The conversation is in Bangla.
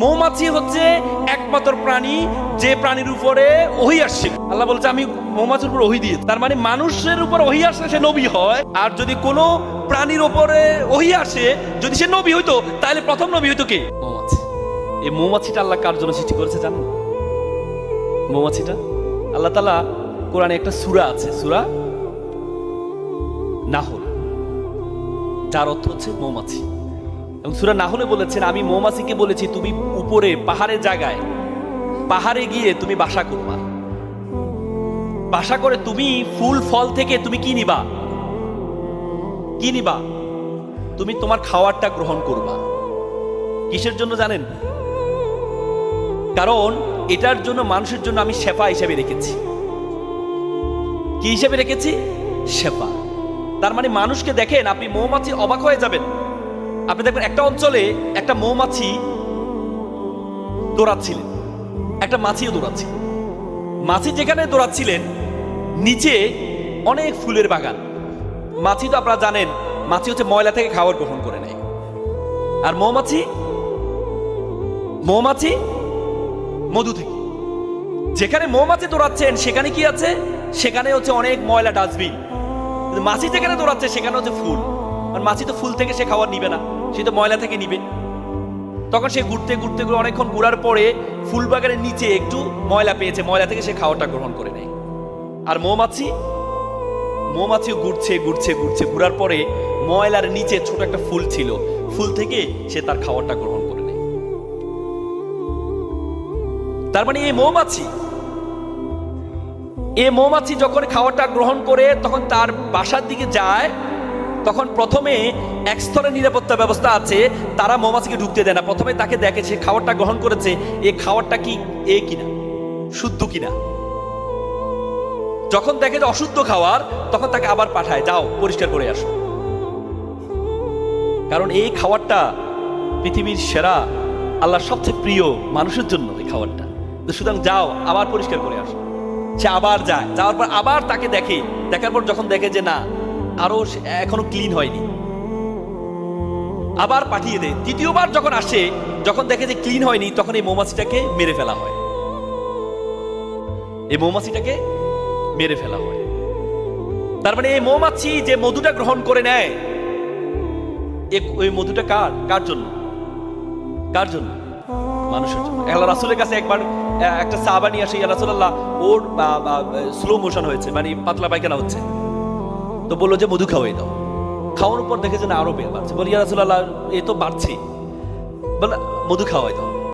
মৌমাছি হচ্ছে একমাত্র প্রাণী যে প্রাণীর উপরে ওহী আসছে। আল্লাহ বলছে আমি মৌমাছির উপর ওহী দিয়েছি। তার মানে মানুষের উপর ওহী আসলে সে নবী হয়। আর যদি কোনো প্রাণীর উপরে ওহী আসে, যদি সে নবী হইতো, তাহলে প্রথম নবী হইতো কে? মৌমাছি। এই মৌমাছিটা আল্লাহ কার জন্য সৃষ্টি করেছে জানেন? মৌমাছিটা আল্লাহ তাআলা কোরআনে একটা সূরা আছে, সূরা নাহল, যার অর্থ হচ্ছে মৌমাছি। এবং সূরা নাহলে বলেছেন আমি মৌমাছিকে বলেছি তুমি উপরে পাহাড়ের জায়গায় পাহাড়ে গিয়ে তুমি বাসা করবা, বাসা করে তুমি ফুল ফল থেকে তুমি কি নিবা? কি নিবা? তুমি তোমার খাওয়ারটা গ্রহণ করবা। কিসের জন্য জানেন? কারণ এটার জন্য মানুষের জন্য আমি শেফা হিসেবে রেখেছি। কি হিসেবে রেখেছি? শেফা। তার মানে মানুষকে দেখেন, আপনি মৌমাছি অবাক হয়ে যাবেন। আপনি দেখবেন একটা অঞ্চলে একটা মৌমাছি দৌড়াচ্ছিলেন, একটা মাছিও দৌড়াচ্ছিল। মাছি যেখানে দৌড়াচ্ছিলেন নিচে অনেক ফুলের বাগান। মাছি তো আপনারা জানেন, মাছি হচ্ছে ময়লা থেকে খাবার গ্রহণ করে নেয়। আর মৌমাছি মধু থেকে। যেখানে মৌমাছি দৌড়াচ্ছেন সেখানে কি আছে? সেখানে হচ্ছে অনেক ময়লা ডাস্টবিন। মাছি যেখানে দৌড়াচ্ছে সেখানে হচ্ছে ফুল। আর মাছি তো ফুল থেকে সে খাবার নিবে না, সে তো ময়লা থেকে নিবে। তখন সে ঘুরতে ঘুরতে অনেকক্ষণ ঘোরার পরে ফুল বাগানের নিচে একটু ময়লা পেয়েছে, ময়লা থেকে সে খাবারটা গ্রহণ করে নেয়। আর মৌমাছিও ঘুরছে ঘুরছে ঘুরছে ঘুরার পরে ময়লার নিচে ছোট একটা ফুল ছিল, ফুল থেকে সে তার খাবারটা গ্রহণ করে নেয়। তার মানে এই মৌমাছি যখন খাবারটা গ্রহণ করে তখন তার বাসার দিকে যায়, তখন প্রথমে এক স্তরের নিরাপত্তা ব্যবস্থা আছে, তারা মৌমাছিকে ঢুকতে দেয় না। প্রথমে তাকে দেখে সে খাবারটা গ্রহণ করেছে, এই খাবারটা কি কিনা, শুদ্ধ কিনা। যখন দেখে যে অশুদ্ধ খাবার, তখন তাকে আবার পাঠায়, যাও পরিষ্কার করে আসো। কারণ এই খাবারটা পৃথিবীর সেরা, আল্লাহর সবচেয়ে প্রিয় মানুষের জন্য এই খাবারটা। সুতরাং যাও আবার পরিষ্কার করে আসো। সে আবার যায়, যাওয়ার পর আবার তাকে দেখে, দেখার পর যখন দেখে যে না আরো এখনো ক্লিন হয়নি, আবার পাঠিয়ে দেয়। তৃতীয়বার যখন আসে, যখন দেখে যে ক্লিন হয়নি, তখন এই মৌমাছিটাকে মেরে ফেলা হয়। তার মানে এই মৌমাছি যে মধুটা গ্রহণ করে নেয়, ওই মধুটা কার জন্য? মানুষের জন্য। আল্লাহ রাসূলের কাছে একবার একটা সাহাবা নিয়ে আসে, ইয়া রাসূলুল্লাহ ওর স্লো মোশন হয়েছে, মানে পাতলা পায়খানা হচ্ছে। তো বললো যে মধু খাওয়াই দাও। খাওয়ানোর পর দেখে যে না আরো বাড়ছে। বলি ইয়া রাসূলুল্লাহ এ তো বাড়ছে, বলে মধু খাওয়াই দাও।